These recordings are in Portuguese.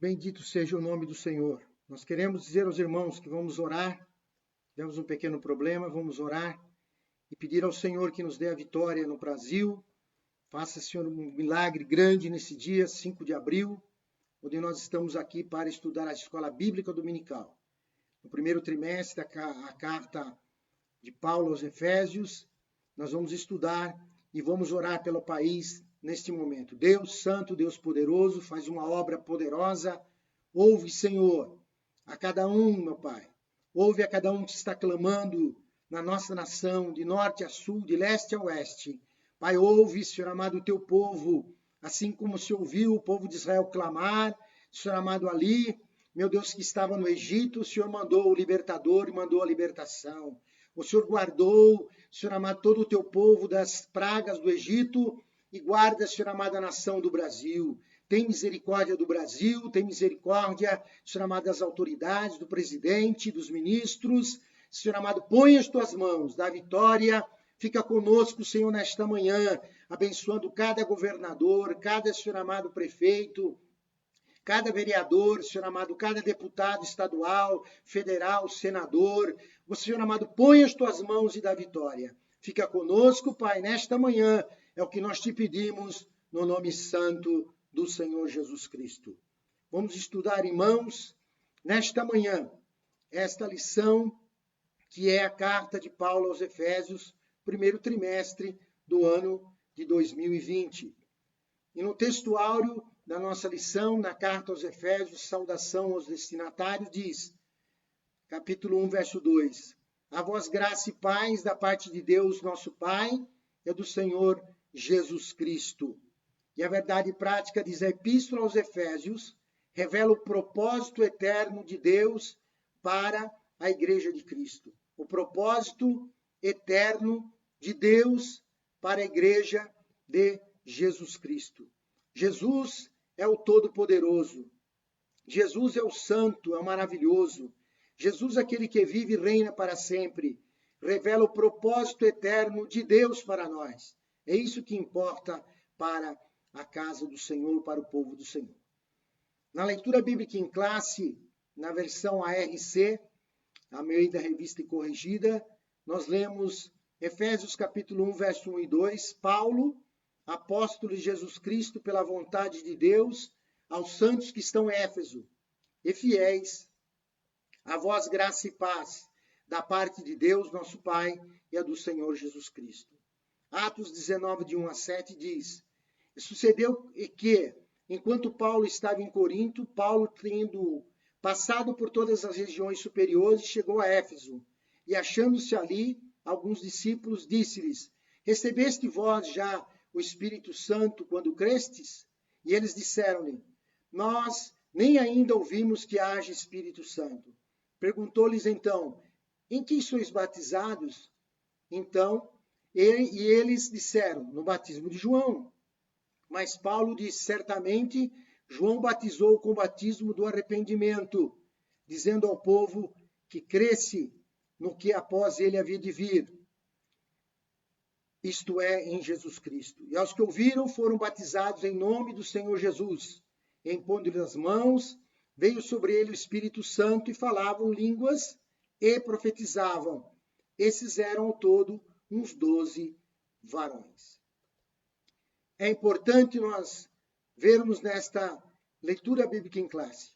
Bendito seja o nome do Senhor. Nós queremos dizer aos irmãos que vamos orar, temos um pequeno problema, vamos orar e pedir ao Senhor que nos dê a vitória no Brasil. Faça, Senhor, um milagre grande nesse dia, 5 de abril, onde nós estamos aqui para estudar a Escola Bíblica Dominical. No primeiro trimestre, a carta de Paulo aos Efésios, nós vamos estudar e vamos orar pelo país neste momento. Deus Santo, Deus Poderoso, faz uma obra poderosa. Ouve, Senhor, a cada um, meu Pai. Ouve a cada um que está clamando na nossa nação, de norte a sul, de leste a oeste. Pai, ouve, Senhor amado, o teu povo, assim como se ouviu o povo de Israel clamar, Senhor amado, ali, meu Deus, que estava no Egito, o Senhor mandou o libertador e mandou a libertação. O Senhor guardou, Senhor amado, todo o teu povo das pragas do Egito e guarda, Senhor amado, a nação do Brasil. Tem misericórdia do Brasil, tem misericórdia, Senhor amado, das autoridades, do presidente, dos ministros. Senhor amado, põe as tuas mãos, dá vitória. Fica conosco, Senhor, nesta manhã, abençoando cada governador, cada, Senhor amado, prefeito, cada vereador, Senhor amado, cada deputado estadual, federal, senador. Você, Senhor amado, põe as tuas mãos e dá vitória. Fica conosco, Pai, nesta manhã. É o que nós te pedimos no nome santo do Senhor Jesus Cristo. Vamos estudar, irmãos, nesta manhã, esta lição que é a carta de Paulo aos Efésios, primeiro trimestre do ano de 2020. E no texto áureo da nossa lição, na carta aos Efésios, saudação aos destinatários, diz, capítulo 1, verso 2, a vós graça e paz da parte de Deus, nosso Pai, e do Senhor Jesus Cristo. E a verdade prática diz, a Epístola aos Efésios revela o propósito eterno de Deus para a Igreja de Cristo. O propósito eterno de Deus para a Igreja de Jesus Cristo. Jesus é o Todo-Poderoso. Jesus é o Santo, é o Maravilhoso. Jesus é aquele que vive e reina para sempre. Revela o propósito eterno de Deus para nós. É isso que importa para a casa do Senhor, para o povo do Senhor. Na leitura bíblica em classe, na versão ARC, a meio da revista e corrigida, nós lemos Efésios capítulo 1, verso 1 e 2, Paulo, apóstolo de Jesus Cristo pela vontade de Deus, aos santos que estão em Éfeso, e fiéis, a vós graça e paz, da parte de Deus, nosso Pai, e a do Senhor Jesus Cristo. Atos 19, de 1 a 7, diz, sucedeu que, enquanto Paulo estava em Corinto, Paulo, tendo passado por todas as regiões superiores, chegou a Éfeso, e achando-se ali, alguns discípulos, disse-lhes, recebeste vós já o Espírito Santo quando crestes? E eles disseram-lhe, nós nem ainda ouvimos que haja Espírito Santo. Perguntou-lhes então, em que sois batizados? Então, eles disseram, no batismo de João. Mas Paulo disse, certamente, João batizou com o batismo do arrependimento, dizendo ao povo que cresce no que após ele havia de vir, isto é, em Jesus Cristo. E aos que ouviram foram batizados em nome do Senhor Jesus. E impondo-lhe as mãos, veio sobre ele o Espírito Santo e falavam línguas e profetizavam. Esses eram ao todo uns 12 varões. É importante nós vermos nesta leitura bíblica em classe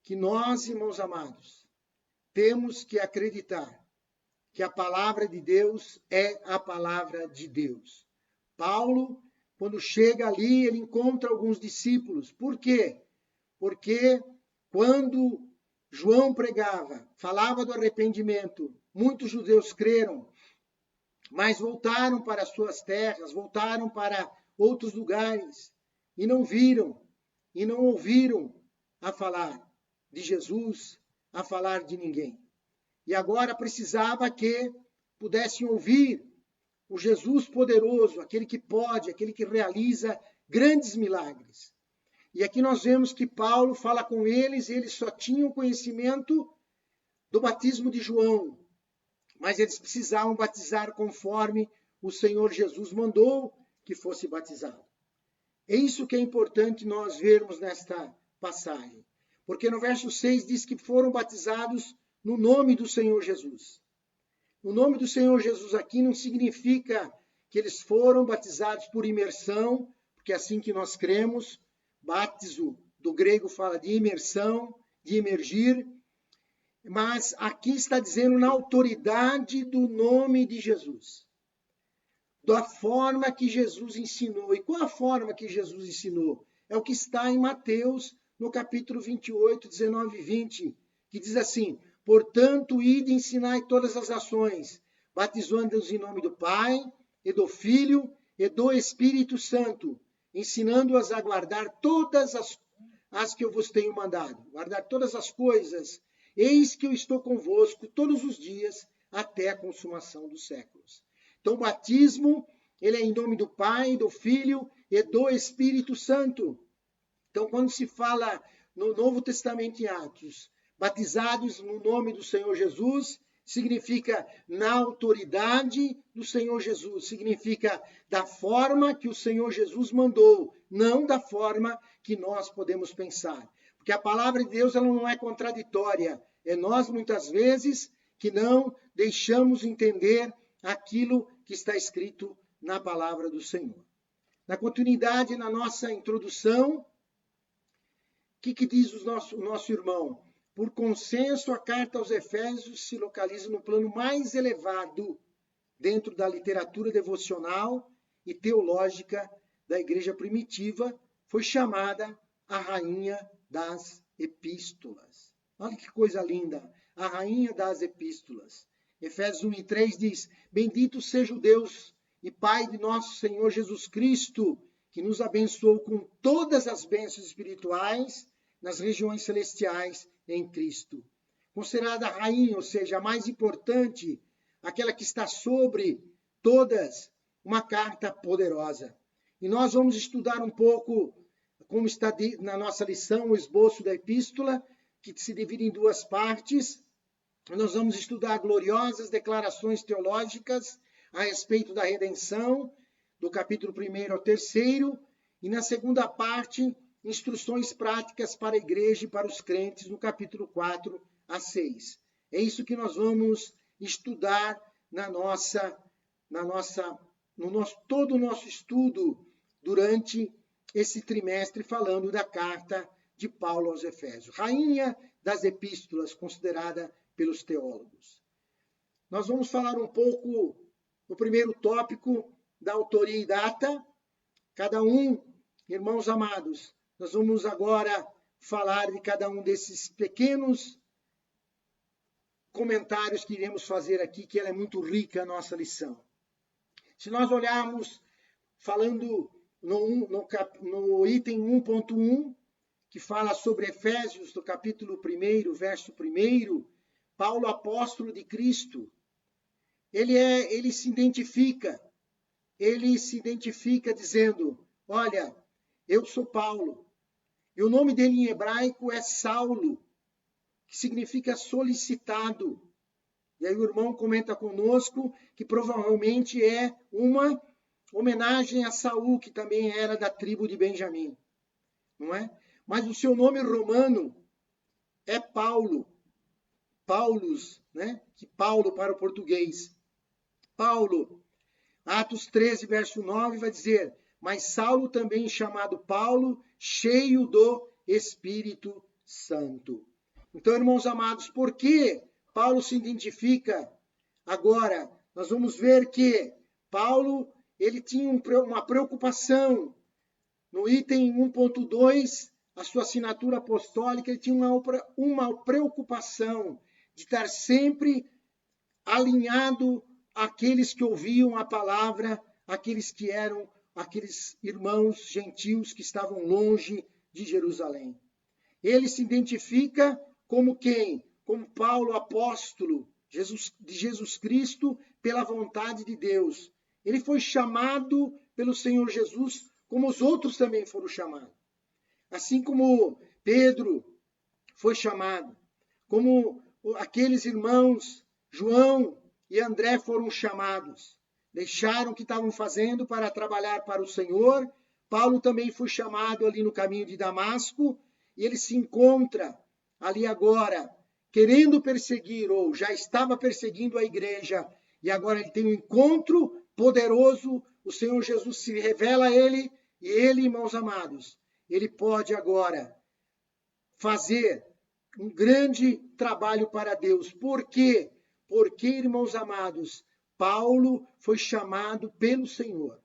que nós, irmãos amados, temos que acreditar que a palavra de Deus é a palavra de Deus. Paulo, quando chega ali, ele encontra alguns discípulos. Por quê? Porque quando João pregava, falava do arrependimento, muitos judeus creram, mas voltaram para suas terras, voltaram para outros lugares e não viram e não ouviram a falar de Jesus, a falar de ninguém. E agora precisava que pudessem ouvir o Jesus poderoso, aquele que pode, aquele que realiza grandes milagres. E aqui nós vemos que Paulo fala com eles, e eles só tinham conhecimento do batismo de João, mas eles precisavam batizar conforme o Senhor Jesus mandou que fosse batizado. É isso que é importante nós vermos nesta passagem. Porque no verso 6 diz que foram batizados no nome do Senhor Jesus. O nome do Senhor Jesus aqui não significa que eles foram batizados por imersão, porque é assim que nós cremos. Bátiso do grego fala de imersão, de imergir. Mas aqui está dizendo na autoridade do nome de Jesus. Da forma que Jesus ensinou. E qual a forma que Jesus ensinou? É o que está em Mateus, no capítulo 28, 19 e 20, que diz assim: portanto, ide e ensinai todas as nações, batizando-os em nome do Pai, e do Filho, e do Espírito Santo, ensinando-as a guardar todas as que eu vos tenho mandado. Guardar todas as coisas. Eis que eu estou convosco todos os dias, até a consumação dos séculos. Então, o batismo, ele é em nome do Pai, do Filho e do Espírito Santo. Então, quando se fala no Novo Testamento em Atos, batizados no nome do Senhor Jesus, significa na autoridade do Senhor Jesus, significa da forma que o Senhor Jesus mandou, não da forma que nós podemos pensar. Porque a palavra de Deus ela não é contraditória, é nós muitas vezes que não deixamos entender aquilo que está escrito na palavra do Senhor. Na continuidade, na nossa introdução, o que diz o nosso irmão? Por consenso, a carta aos Efésios se localiza no plano mais elevado dentro da literatura devocional e teológica da igreja primitiva, foi chamada a rainha das epístolas. Olha que coisa linda, a rainha das epístolas. Efésios 1 e 3 diz: bendito seja o Deus e Pai de nosso Senhor Jesus Cristo, que nos abençoou com todas as bênçãos espirituais nas regiões celestiais em Cristo. Considerada a rainha, ou seja, a mais importante, aquela que está sobre todas, uma carta poderosa. E nós vamos estudar um pouco, como está na nossa lição, o esboço da epístola, que se divide em duas partes. Nós vamos estudar gloriosas declarações teológicas a respeito da redenção, do capítulo 1 ao 3, e na segunda parte, instruções práticas para a igreja e para os crentes, no capítulo 4 a 6. É isso que nós vamos estudar todo o nosso estudo durante esse trimestre, falando da carta de Paulo aos Efésios. Rainha das epístolas, considerada pelos teólogos. Nós vamos falar um pouco, no primeiro tópico, da autoria e data. Cada um, irmãos amados, nós vamos agora falar de cada um desses pequenos comentários que iremos fazer aqui, que ela é muito rica a nossa lição. Se nós olharmos, falando no item 1.1, que fala sobre Efésios, do capítulo 1, verso 1, Paulo, apóstolo de Cristo, ele se identifica dizendo: olha, eu sou Paulo. E o nome dele em hebraico é Saulo, que significa solicitado. E aí o irmão comenta conosco que provavelmente é uma homenagem a Saul, que também era da tribo de Benjamim. Não é? Mas o seu nome romano é Paulo. Paulus, né? Que Paulo para o português. Paulo. Atos 13, verso 9 vai dizer: mas Saulo também chamado Paulo, cheio do Espírito Santo. Então, irmãos amados, por que Paulo se identifica? Agora, nós vamos ver que Paulo, ele tinha uma preocupação. No item 1.2, a sua assinatura apostólica, ele tinha uma preocupação de estar sempre alinhado àqueles que ouviam a palavra, aqueles que eram aqueles irmãos gentios que estavam longe de Jerusalém. Ele se identifica como quem? Como Paulo, apóstolo de Jesus Cristo, pela vontade de Deus. Ele foi chamado pelo Senhor Jesus, como os outros também foram chamados. Assim como Pedro foi chamado, como aqueles irmãos João e André foram chamados. Deixaram o que estavam fazendo para trabalhar para o Senhor. Paulo também foi chamado ali no caminho de Damasco, e ele se encontra ali agora, querendo perseguir, ou já estava perseguindo a igreja, e agora ele tem um encontro poderoso, o Senhor Jesus se revela a ele, e ele, irmãos amados, ele pode agora fazer um grande trabalho para Deus. Por quê? Porque, irmãos amados, Paulo foi chamado pelo Senhor.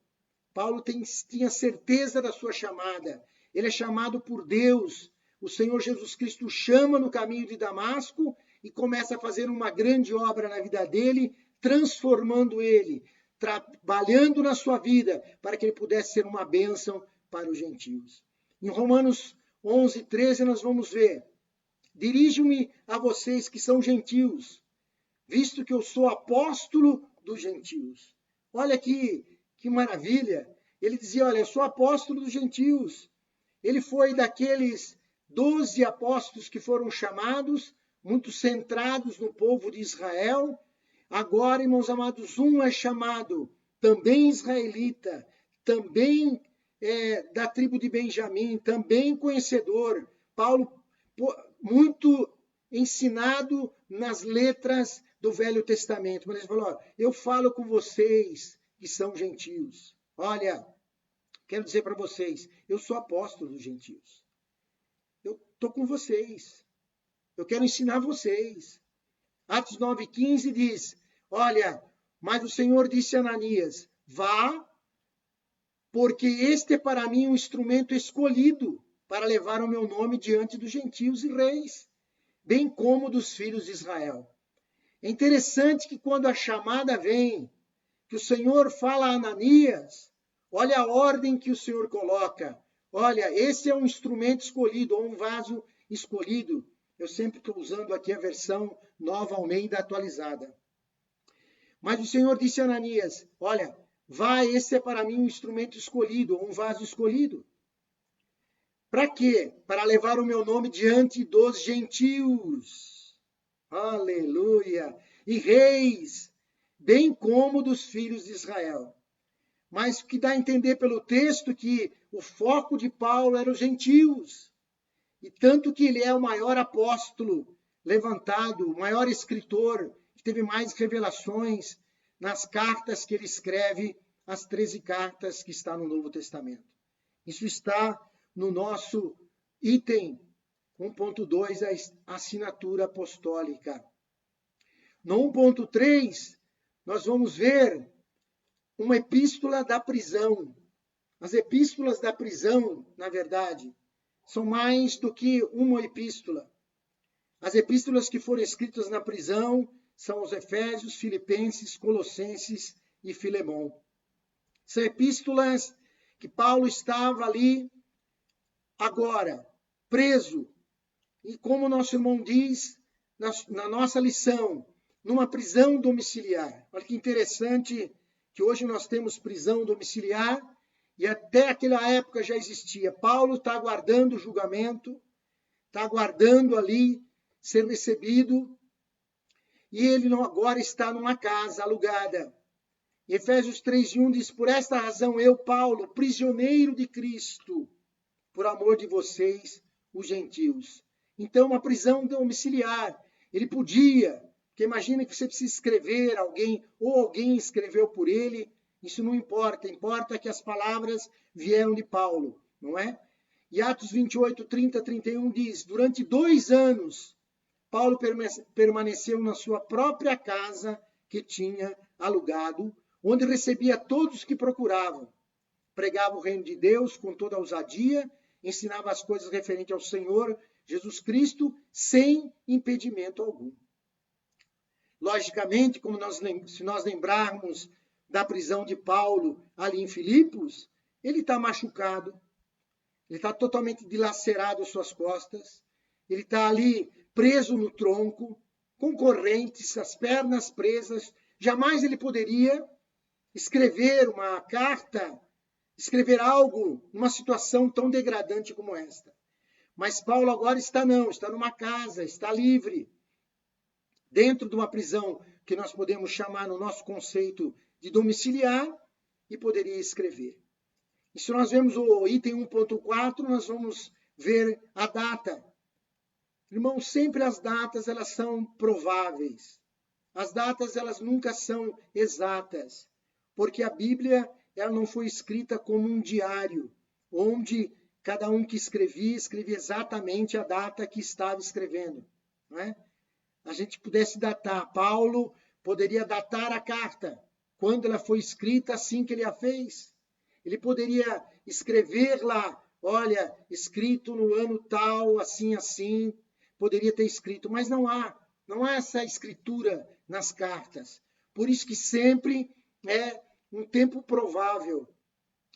Paulo tinha certeza da sua chamada. Ele é chamado por Deus. O Senhor Jesus Cristo chama no caminho de Damasco e começa a fazer uma grande obra na vida dele, transformando ele, trabalhando na sua vida para que ele pudesse ser uma bênção para os gentios. Em Romanos 11, 13, nós vamos ver: dirijo-me a vocês que são gentios, visto que eu sou apóstolo dos gentios. Olha que maravilha! Ele dizia, olha, eu sou apóstolo dos gentios. Ele foi daqueles 12 apóstolos que foram chamados, muito centrados no povo de Israel. Agora, irmãos amados, um é chamado também israelita, também da tribo de Benjamim, também conhecedor. Paulo, muito ensinado nas letras do Velho Testamento. Mas ele falou, ó, eu falo com vocês que são gentios. Olha, quero dizer para vocês, eu sou apóstolo dos gentios. Eu estou com vocês. Eu quero ensinar vocês. Atos 9,15 diz, olha, mas o Senhor disse a Ananias, vá, porque este é para mim um instrumento escolhido para levar o meu nome diante dos gentios e reis, bem como dos filhos de Israel. É interessante que quando a chamada vem, que o Senhor fala a Ananias, olha a ordem que o Senhor coloca. Olha, esse é um instrumento escolhido, ou um vaso escolhido. Eu sempre estou usando aqui a versão Nova Almeida atualizada. Mas o Senhor disse a Ananias, olha, vá, esse é para mim um instrumento escolhido, ou um vaso escolhido. Para quê? Para levar o meu nome diante dos gentios. Aleluia! E reis, bem como dos filhos de Israel. Mas o que dá a entender pelo texto que o foco de Paulo era os gentios. E tanto que ele é o maior apóstolo levantado, o maior escritor, que teve mais revelações nas cartas que ele escreve, as 13 cartas que está no Novo Testamento. Isso está no nosso item 1.2, a assinatura apostólica. No 1.3, nós vamos ver uma epístola da prisão. As epístolas da prisão, na verdade, são mais do que uma epístola. As epístolas que foram escritas na prisão são os Efésios, Filipenses, Colossenses e Filemão. São epístolas que Paulo estava ali, agora, preso. E como nosso irmão diz na nossa lição, numa prisão domiciliar. Olha que interessante que hoje nós temos prisão domiciliar e até aquela época já existia. Paulo está aguardando o julgamento, está aguardando ali ser recebido e ele agora está numa casa alugada. Efésios 3:1 diz, por esta razão eu, Paulo, prisioneiro de Cristo, por amor de vocês, os gentios. Então, uma prisão domiciliar. Ele podia, porque imagina que você precisa escrever alguém, ou alguém escreveu por ele, isso não importa, importa que as palavras vieram de Paulo, não é? E Atos 28, 30, 31 diz, durante 2 anos, Paulo permaneceu na sua própria casa que tinha alugado, onde recebia todos que procuravam. Pregava o reino de Deus com toda a ousadia, ensinava as coisas referentes ao Senhor Jesus Cristo, sem impedimento algum. Logicamente, se nós lembrarmos da prisão de Paulo ali em Filipos, ele está machucado, ele está totalmente dilacerado às suas costas, ele está ali preso no tronco, com correntes, as pernas presas. Jamais ele poderia escrever uma carta, escrever algo numa situação tão degradante como esta. Mas Paulo agora está numa casa, está livre, dentro de uma prisão que nós podemos chamar no nosso conceito de domiciliar, e poderia escrever. E se nós vemos o item 1.4, nós vamos ver a data. Irmãos, sempre as datas elas são prováveis. As datas elas nunca são exatas, porque a Bíblia ela não foi escrita como um diário, onde cada um que escrevia exatamente a data que estava escrevendo, não é? A gente pudesse datar, Paulo poderia datar a carta, quando ela foi escrita, assim que ele a fez. Ele poderia escrever lá, olha, escrito no ano tal, assim, assim, poderia ter escrito, mas não há essa escritura nas cartas. Por isso que sempre é um tempo provável,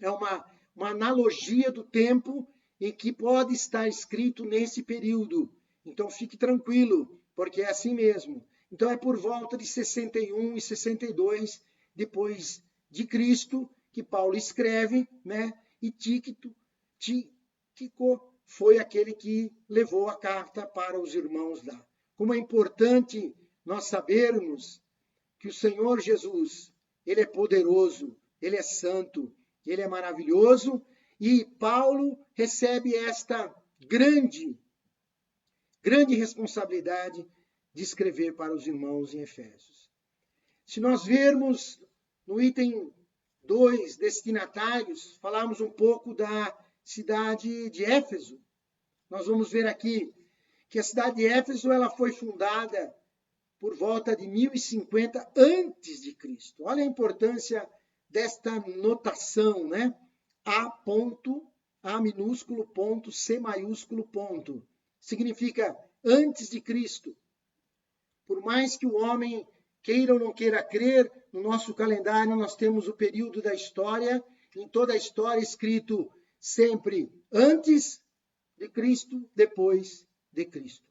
é uma analogia do tempo em que pode estar escrito nesse período. Então fique tranquilo, porque é assim mesmo. Então é por volta de 61 e 62 depois de Cristo que Paulo escreve, né? E Tíquico foi aquele que levou a carta para os irmãos lá. Como é importante nós sabermos que o Senhor Jesus, ele é poderoso, ele é santo, ele é maravilhoso, e Paulo recebe esta grande responsabilidade de escrever para os irmãos em Efésios. Se nós vermos no item 2, destinatários, falarmos um pouco da cidade de Éfeso. Nós vamos ver aqui que a cidade de Éfeso ela foi fundada por volta de 1050 antes de Cristo. Olha a importância desta notação, né? A ponto, A minúsculo ponto, C maiúsculo ponto. Significa antes de Cristo. Por mais que o homem queira ou não queira crer, no nosso calendário nós temos o período da história, em toda a história escrito sempre antes de Cristo, depois de Cristo.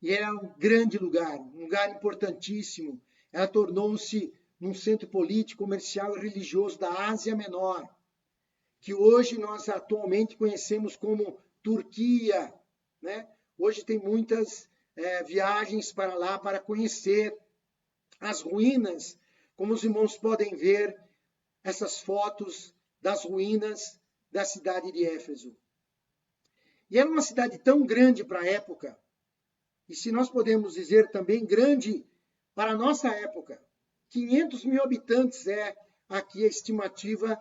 E era um grande lugar, um lugar importantíssimo. Ela tornou-se um centro político, comercial e religioso da Ásia Menor, que hoje nós atualmente conhecemos como Turquia, né? Hoje tem muitas viagens para lá para conhecer as ruínas, como os irmãos podem ver essas fotos das ruínas da cidade de Éfeso. E era uma cidade tão grande para a época, e se nós podemos dizer também grande para a nossa época. 500 mil habitantes é aqui a estimativa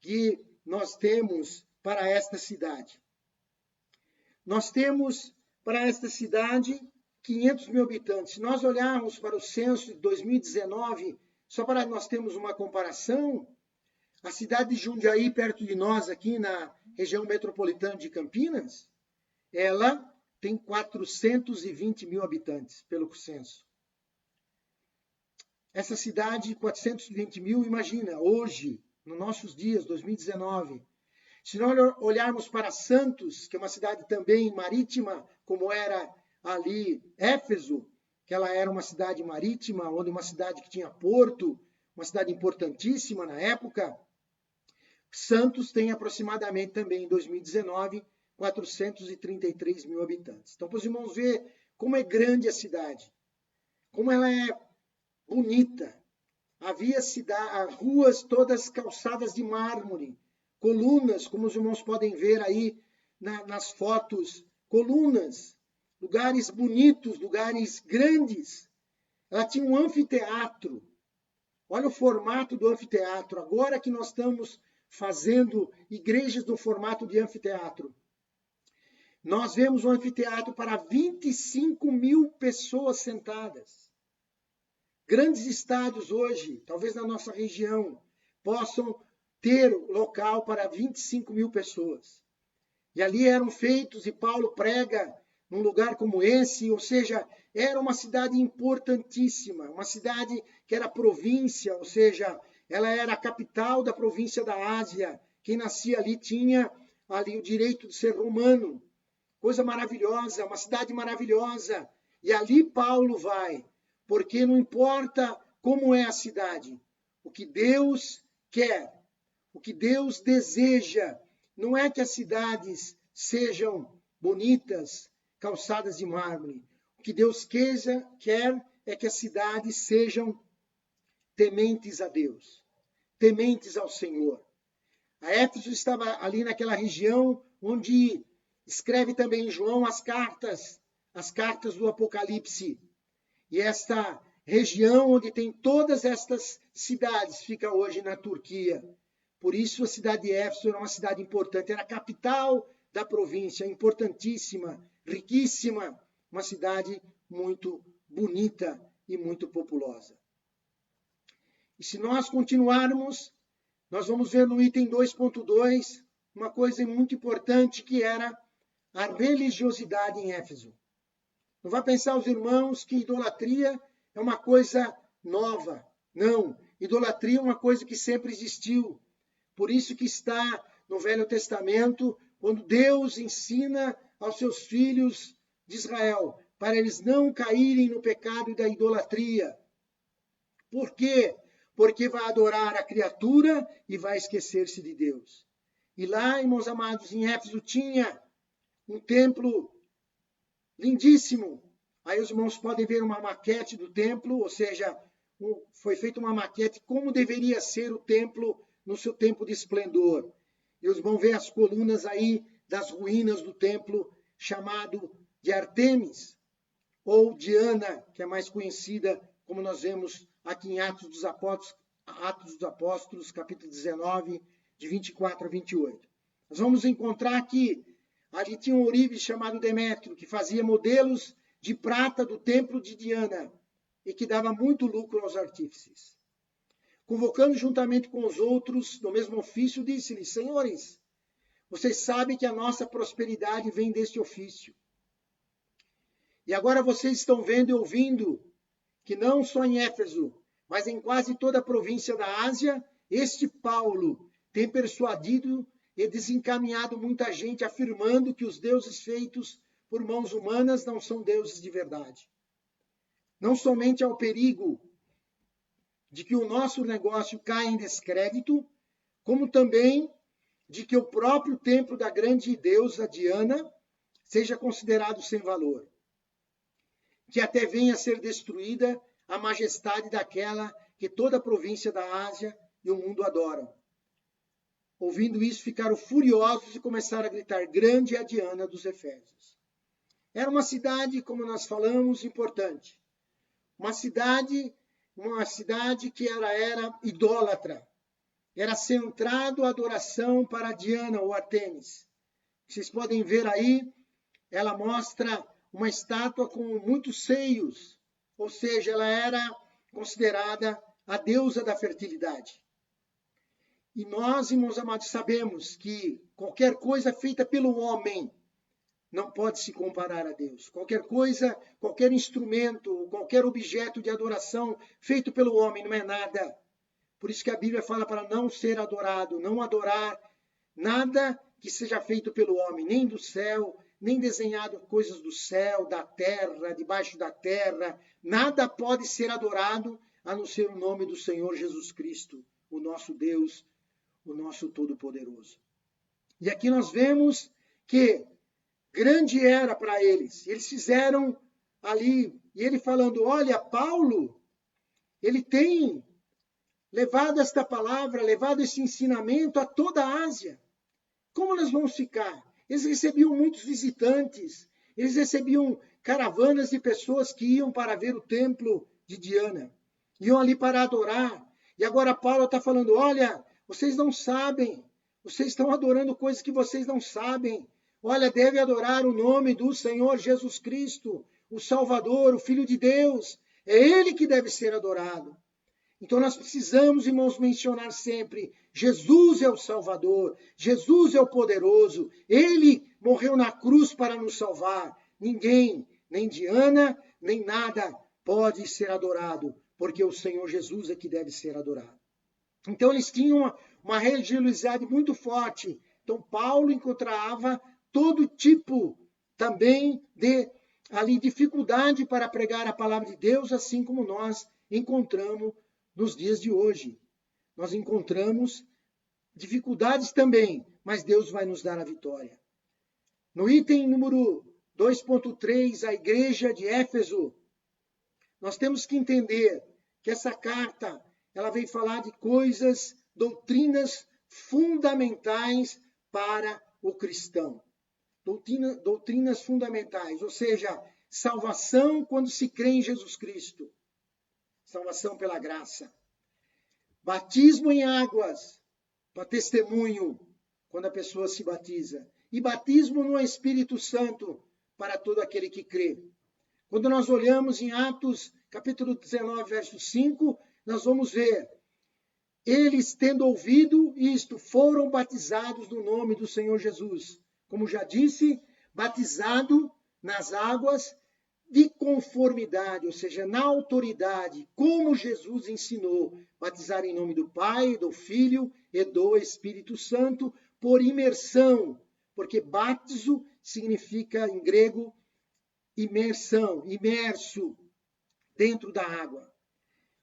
que nós temos para esta cidade. Nós temos para esta cidade 500 mil habitantes. Se nós olharmos para o censo de 2019, só para nós termos uma comparação, a cidade de Jundiaí, perto de nós, aqui na região metropolitana de Campinas, ela tem 420 mil habitantes, pelo censo. Essa cidade, 420 mil, imagina, hoje, nos nossos dias, 2019. Se nós olharmos para Santos, que é uma cidade também marítima, como era ali Éfeso, que ela era uma cidade marítima, onde uma cidade que tinha porto, uma cidade importantíssima na época, Santos tem aproximadamente também, em 2019, 433 mil habitantes. Então, para os irmãos ver como é grande a cidade, como ela é bonita. Havia ruas todas calçadas de mármore, colunas, como os irmãos podem ver aí nas fotos, colunas, lugares bonitos, lugares grandes. Ela tinha um anfiteatro. Olha o formato do anfiteatro. Agora que nós estamos fazendo igrejas no formato de anfiteatro. Nós vemos um anfiteatro para 25 mil pessoas sentadas. Grandes estádios hoje, talvez na nossa região, possam ter local para 25 mil pessoas. E ali eram feitos, e Paulo prega num lugar como esse, ou seja, era uma cidade importantíssima, uma cidade que era província, ou seja, ela era a capital da província da Ásia. Quem nascia ali tinha ali o direito de ser romano. Coisa maravilhosa, uma cidade maravilhosa. E ali Paulo vai, porque não importa como é a cidade, o que Deus quer, o que Deus deseja, não é que as cidades sejam bonitas, calçadas de mármore. O que Deus quer é que as cidades sejam tementes a Deus, tementes ao Senhor. A Éfeso estava ali naquela região onde Escreve também João as cartas do Apocalipse. E esta região onde tem todas estas cidades fica hoje na Turquia. Por isso a cidade de Éfeso era uma cidade importante, era a capital da província, importantíssima, riquíssima, uma cidade muito bonita e muito populosa. E se nós continuarmos, nós vamos ver no item 2.2 uma coisa muito importante que era a religiosidade em Éfeso. Não vai pensar os irmãos que idolatria é uma coisa nova. Não, idolatria é uma coisa que sempre existiu. Por isso que está no Velho Testamento, quando Deus ensina aos seus filhos de Israel, para eles não caírem no pecado da idolatria. Por quê? Porque vai adorar a criatura e vai esquecer-se de Deus. E lá, irmãos amados, em Éfeso tinha um templo lindíssimo. Aí os irmãos podem ver uma maquete do templo, ou seja, foi feita uma maquete como deveria ser o templo no seu tempo de esplendor. E os vão ver as colunas aí das ruínas do templo chamado de Artemis, ou Diana, que é mais conhecida, como nós vemos aqui em Atos dos Apóstolos, capítulo 19, de 24 a 28. Nós vamos encontrar que ali tinha um ourives chamado Demétrio, que fazia modelos de prata do templo de Diana e que dava muito lucro aos artífices. Convocando juntamente com os outros do mesmo ofício, disse-lhes: Senhores, vocês sabem que a nossa prosperidade vem deste ofício. E agora vocês estão vendo e ouvindo que não só em Éfeso, mas em quase toda a província da Ásia, este Paulo tem persuadido e desencaminhado muita gente, afirmando que os deuses feitos por mãos humanas não são deuses de verdade. Não somente ao perigo de que o nosso negócio caia em descrédito, como também de que o próprio templo da grande deusa Diana seja considerado sem valor, que até venha a ser destruída a majestade daquela que toda a província da Ásia e o mundo adoram. Ouvindo isso, ficaram furiosos e começaram a gritar: grande é a Diana dos Efésios. Era uma cidade, como nós falamos, importante. Uma cidade que era idólatra. Era centrado a adoração para Diana ou Artemis. Vocês podem ver aí, ela mostra uma estátua com muitos seios, ou seja, ela era considerada a deusa da fertilidade. E nós, irmãos amados, sabemos que qualquer coisa feita pelo homem não pode se comparar a Deus. Qualquer coisa, qualquer instrumento, qualquer objeto de adoração feito pelo homem não é nada. Por isso que a Bíblia fala para não ser adorado, não adorar nada que seja feito pelo homem, nem do céu, nem desenhado coisas do céu, da terra, debaixo da terra. Nada pode ser adorado a não ser o nome do Senhor Jesus Cristo, o nosso Deus, o nosso Todo-Poderoso. E aqui nós vemos que grande era para eles. Eles fizeram ali, e ele falando: olha, Paulo, ele tem levado esta palavra, levado esse ensinamento a toda a Ásia. Como nós vamos ficar? Eles recebiam muitos visitantes, eles recebiam caravanas de pessoas que iam para ver o templo de Diana, iam ali para adorar. E agora Paulo está falando: olha, vocês não sabem, vocês estão adorando coisas que vocês não sabem. Olha, deve adorar o nome do Senhor Jesus Cristo, o Salvador, o Filho de Deus. É Ele que deve ser adorado. Então nós precisamos, irmãos, mencionar sempre: Jesus é o Salvador, Jesus é o poderoso, Ele morreu na cruz para nos salvar. Ninguém, nem Diana, nem nada pode ser adorado, porque o Senhor Jesus é que deve ser adorado. Então eles tinham uma religiosidade muito forte. Então Paulo encontrava todo tipo também de dificuldade para pregar a palavra de Deus, assim como nós encontramos nos dias de hoje. Nós encontramos dificuldades também, mas Deus vai nos dar a vitória. No item número 2.3, a igreja de Éfeso, nós temos que entender que essa carta, ela vem falar de coisas, doutrinas fundamentais para o cristão. doutrinas fundamentais, ou seja, salvação quando se crê em Jesus Cristo, salvação pela graça. Batismo em águas, para testemunho, quando a pessoa se batiza. E batismo no Espírito Santo, para todo aquele que crê. Quando nós olhamos em Atos, capítulo 19, verso 5, nós vamos ver: eles, tendo ouvido isto, foram batizados no nome do Senhor Jesus. Como já disse, batizado nas águas de conformidade, ou seja, na autoridade, como Jesus ensinou, batizar em nome do Pai, do Filho e do Espírito Santo, por imersão, porque batizo significa, em grego, imersão, imerso dentro da água.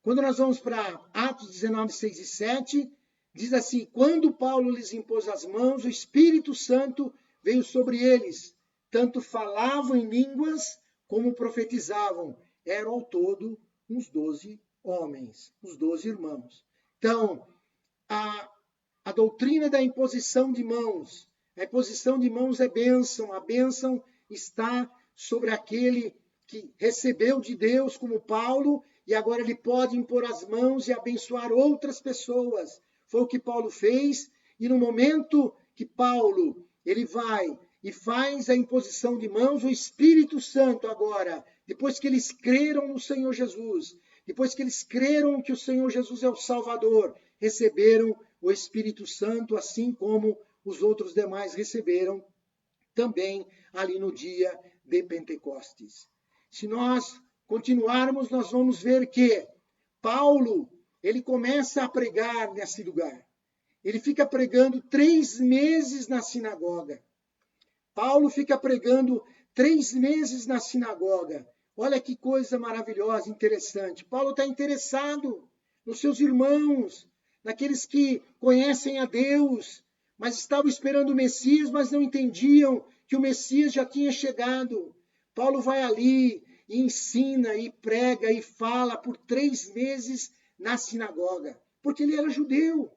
Quando nós vamos para Atos 19, 6 e 7, diz assim: quando Paulo lhes impôs as mãos, o Espírito Santo veio sobre eles, tanto falavam em línguas como profetizavam. Eram ao todo uns 12 homens, os 12 irmãos. Então, a doutrina da imposição de mãos, a imposição de mãos é bênção, a bênção está sobre aquele que recebeu de Deus, como Paulo, e agora ele pode impor as mãos e abençoar outras pessoas. Foi o que Paulo fez, e no momento que Paulo ele vai e faz a imposição de mãos, o Espírito Santo agora, depois que eles creram no Senhor Jesus, depois que eles creram que o Senhor Jesus é o Salvador, receberam o Espírito Santo, assim como os outros demais receberam também ali no dia de Pentecostes. Se nós continuarmos, nós vamos ver que Paulo, ele começa a pregar nesse lugar. Ele fica pregando 3 meses na sinagoga. Paulo fica pregando 3 meses na sinagoga. Olha que coisa maravilhosa, interessante. Paulo está interessado nos seus irmãos, naqueles que conhecem a Deus, mas estavam esperando o Messias, mas não entendiam que o Messias já tinha chegado. Paulo vai ali e ensina, e prega, e fala por 3 meses na sinagoga, porque ele era judeu.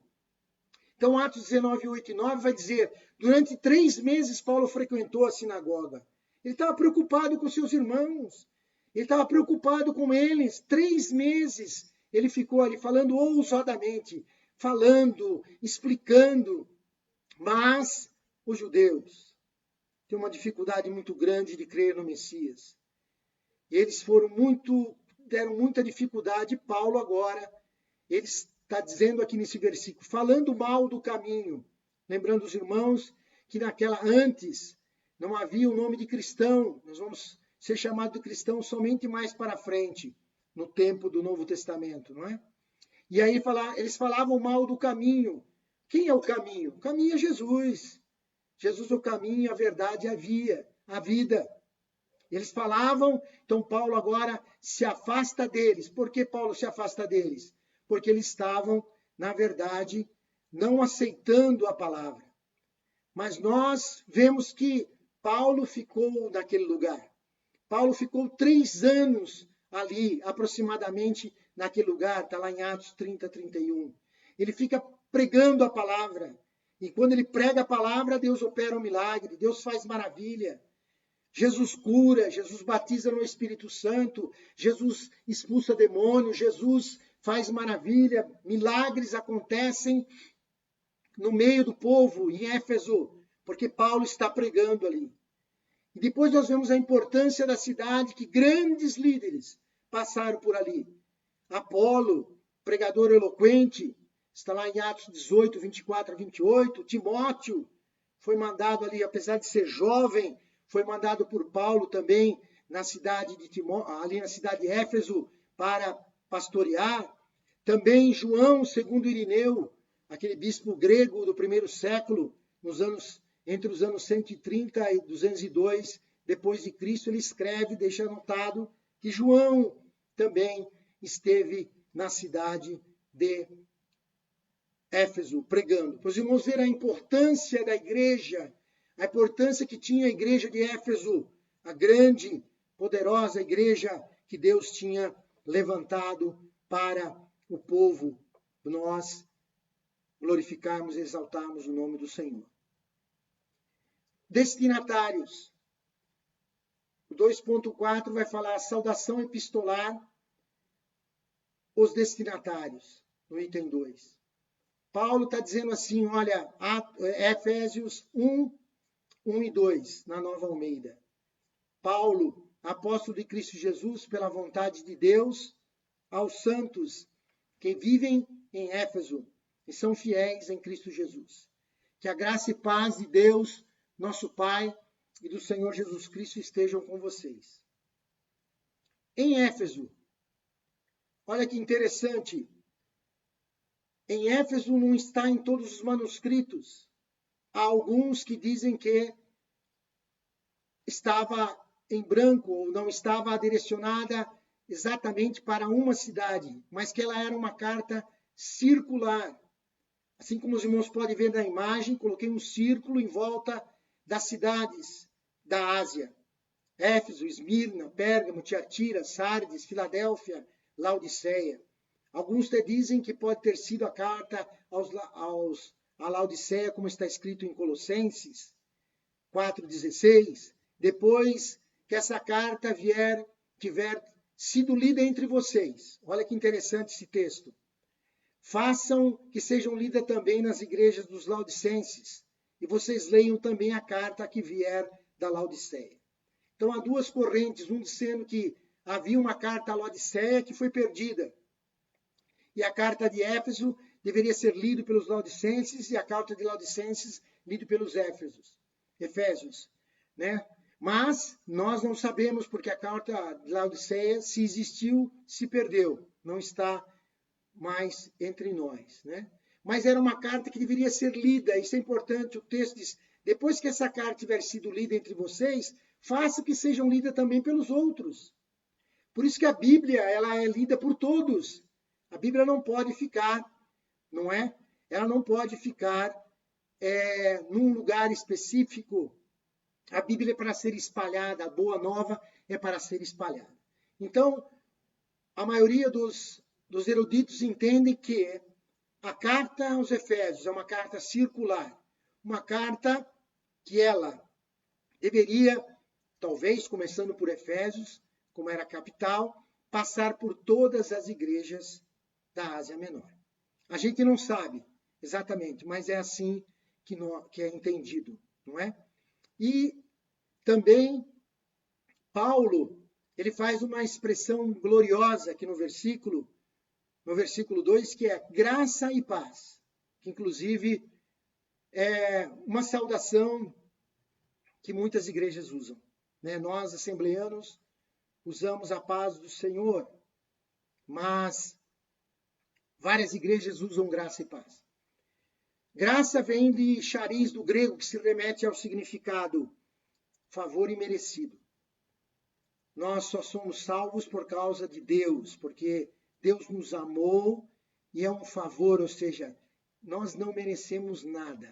Então, Atos 19, 8 e 9 vai dizer: durante 3 meses Paulo frequentou a sinagoga. Ele estava preocupado com seus irmãos, ele estava preocupado com eles. 3 meses ele ficou ali falando ousadamente, falando, explicando. Mas os judeus têm uma dificuldade muito grande de crer no Messias. Eles deram muita dificuldade. Paulo agora, ele está dizendo aqui nesse versículo, falando mal do caminho. Lembrando os irmãos que antes não havia o nome de cristão. Nós vamos ser chamados de cristão somente mais para frente, no tempo do Novo Testamento, não é? E aí eles falavam mal do caminho. Quem é o caminho? O caminho é Jesus. Jesus é o caminho, a verdade e a vida. Eles falavam, então Paulo agora se afasta deles. Por que Paulo se afasta deles? Porque eles estavam, na verdade, não aceitando a palavra. Mas nós vemos que Paulo ficou naquele lugar. Paulo ficou 3 anos ali, aproximadamente, naquele lugar. Está lá em Atos 30, 31. Ele fica pregando a palavra. E quando ele prega a palavra, Deus opera um milagre, Deus faz maravilha. Jesus cura, Jesus batiza no Espírito Santo, Jesus expulsa demônios, Jesus faz maravilha, milagres acontecem no meio do povo, em Éfeso, porque Paulo está pregando ali. E depois nós vemos a importância da cidade, que grandes líderes passaram por ali. Apolo, pregador eloquente, está lá em Atos 18, 24 a 28. Timóteo foi mandado ali, apesar de ser jovem, foi mandado por Paulo também na cidade ali na cidade de Éfeso para pastorear. Também João, segundo Irineu, aquele bispo grego do primeiro século, entre os anos 130 e 202 depois de Cristo, ele escreve, deixa anotado que João também esteve na cidade de Éfeso pregando. Para os irmãos verem a importância da igreja, a importância que tinha a igreja de Éfeso, a grande, poderosa igreja que Deus tinha levantado para o povo, nós glorificarmos e exaltarmos o nome do Senhor. destinatários. O 2.4 vai falar a saudação epistolar, os destinatários, no item 2. Paulo está dizendo assim, olha, Efésios 1, 1 e 2, na Nova Almeida. Paulo, apóstolo de Cristo Jesus, pela vontade de Deus, aos santos que vivem em Éfeso e são fiéis em Cristo Jesus. Que a graça e paz de Deus, nosso Pai, e do Senhor Jesus Cristo estejam com vocês. Em Éfeso, olha que interessante, em Éfeso não está em todos os manuscritos. Há alguns que dizem que estava em branco ou não estava direcionada exatamente para uma cidade, mas que ela era uma carta circular. Assim como os irmãos podem ver na imagem, coloquei um círculo em volta das cidades da Ásia. Éfeso, Esmirna, Pérgamo, Tiatira, Sardes, Filadélfia, Laodiceia. Alguns te dizem que pode ter sido a carta a Laodiceia, como está escrito em Colossenses 4,16. Depois que essa carta tiver sido lida entre vocês. Olha que interessante esse texto. Façam que sejam lidas também nas igrejas dos Laodicenses. E vocês leiam também a carta que vier da Laodiceia. Então há duas correntes, um dizendo que havia uma carta a Laodiceia que foi perdida. E a carta de Éfeso deveria ser lida pelos Laodicenses e a carta de Laodicenses lida pelos Efésios, né? Mas nós não sabemos porque a carta de Laodiceia, se existiu, se perdeu, não está mais entre nós, né? Mas era uma carta que deveria ser lida, isso é importante, o texto diz, depois que essa carta tiver sido lida entre vocês, faça que sejam lidas também pelos outros. Por isso que a Bíblia, ela é lida por todos. A Bíblia não pode ficar, não é? Ela não pode ficar num lugar específico. A Bíblia é para ser espalhada, a Boa Nova é para ser espalhada. Então, a maioria dos eruditos entendem que a carta aos Efésios é uma carta circular, uma carta que ela deveria, talvez começando por Efésios, como era a capital, passar por todas as igrejas da Ásia Menor. A gente não sabe exatamente, mas é assim que é entendido, não é? E também Paulo, ele faz uma expressão gloriosa aqui no versículo 2, que é graça e paz, que inclusive é uma saudação que muitas igrejas usam, né? Nós, assembleanos, usamos a paz do Senhor, mas várias igrejas usam graça e paz. Graça vem de charis do grego, que se remete ao significado favor imerecido. Nós só somos salvos por causa de Deus, porque Deus nos amou e é um favor, ou seja, nós não merecemos nada.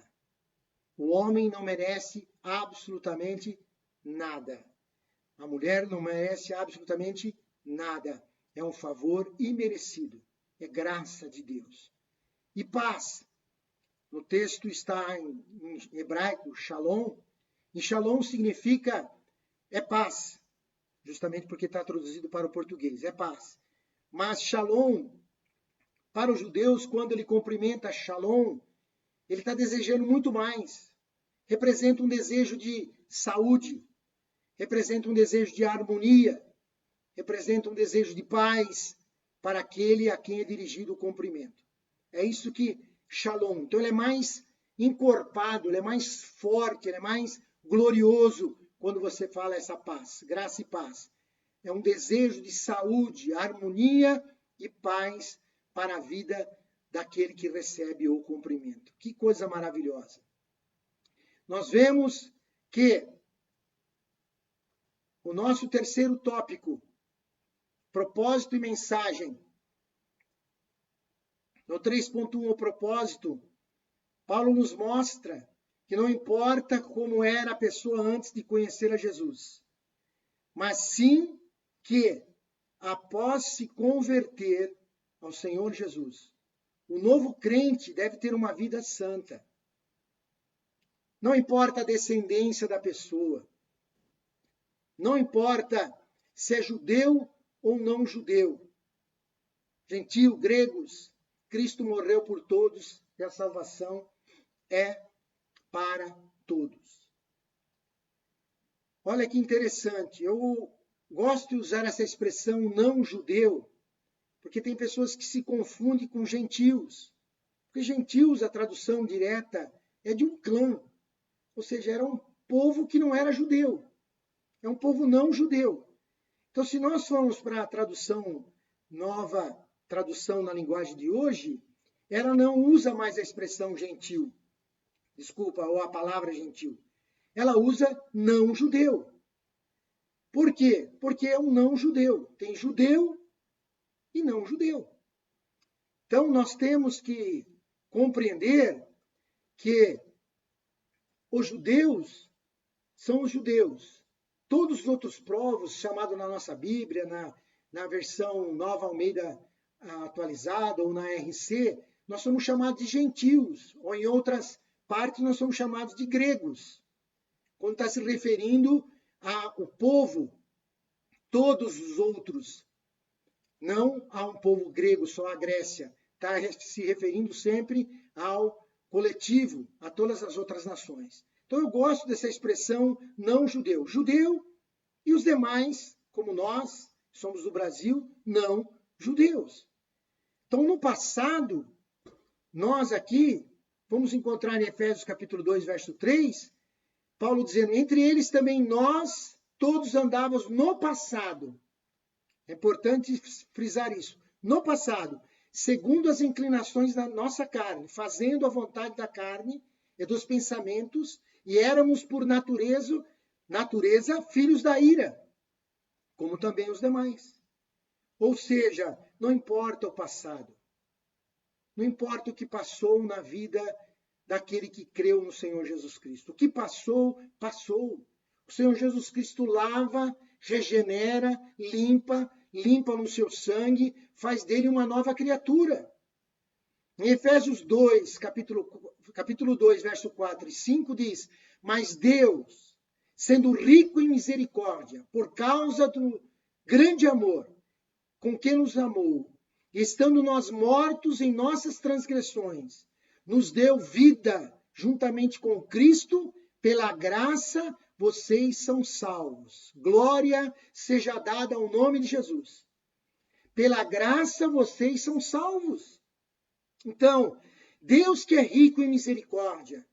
O homem não merece absolutamente nada. A mulher não merece absolutamente nada. É um favor imerecido. É graça de Deus. E paz. No texto está em hebraico, shalom. E shalom significa paz. Justamente porque está traduzido para o português. É paz. Mas shalom, para os judeus, quando ele cumprimenta shalom, ele está desejando muito mais. Representa um desejo de saúde. Representa um desejo de harmonia. Representa um desejo de paz para aquele a quem é dirigido o cumprimento. É isso que shalom. Então ele é mais encorpado, ele é mais forte, ele é mais glorioso quando você fala essa paz, graça e paz. É um desejo de saúde, harmonia e paz para a vida daquele que recebe o cumprimento. Que coisa maravilhosa. Nós vemos que o nosso terceiro tópico, propósito e mensagem. No 3.1, o propósito, Paulo nos mostra que não importa como era a pessoa antes de conhecer a Jesus, mas sim que, após se converter ao Senhor Jesus, o novo crente deve ter uma vida santa. Não importa a descendência da pessoa. Não importa se é judeu ou não judeu. Gentil, gregos, Cristo morreu por todos e a salvação é para todos. Olha que interessante. Eu gosto de usar essa expressão não judeu, porque tem pessoas que se confundem com gentios. Porque gentios, a tradução direta, é de um clã. Ou seja, era um povo que não era judeu. É um povo não judeu. Então, se nós formos para a tradução nova, tradução na linguagem de hoje, ela não usa mais a expressão gentil. Desculpa, ou a palavra gentil. Ela usa não judeu. Por quê? Porque é um não judeu. Tem judeu e não judeu. Então, nós temos que compreender que os judeus são os judeus. Todos os outros povos, chamados na nossa Bíblia, na versão Nova Almeida atualizada ou na RC, nós somos chamados de gentios, ou em outras partes nós somos chamados de gregos. Quando está se referindo ao povo, todos os outros, não a um povo grego, só a Grécia, está se referindo sempre ao coletivo, a todas as outras nações. Então eu gosto dessa expressão não judeu. Judeu e os demais, como nós, somos do Brasil, não judeus. Então no passado, nós aqui, vamos encontrar em Efésios capítulo 2, verso 3, Paulo dizendo, entre eles também nós todos andávamos no passado. É importante frisar isso. No passado, segundo as inclinações da nossa carne, fazendo a vontade da carne e dos pensamentos, e éramos por natureza filhos da ira, como também os demais. Ou seja, não importa o passado, não importa o que passou na vida daquele que creu no Senhor Jesus Cristo. O que passou, passou. O Senhor Jesus Cristo lava, regenera, limpa no seu sangue, faz dele uma nova criatura. Em Efésios 2, capítulo 2, verso 4 e 5 diz, mas Deus, sendo rico em misericórdia, por causa do grande amor com que nos amou, e estando nós mortos em nossas transgressões, nos deu vida juntamente com Cristo, pela graça vocês são salvos. Glória seja dada ao nome de Jesus. Pela graça vocês são salvos. Então, Deus que é rico em misericórdia,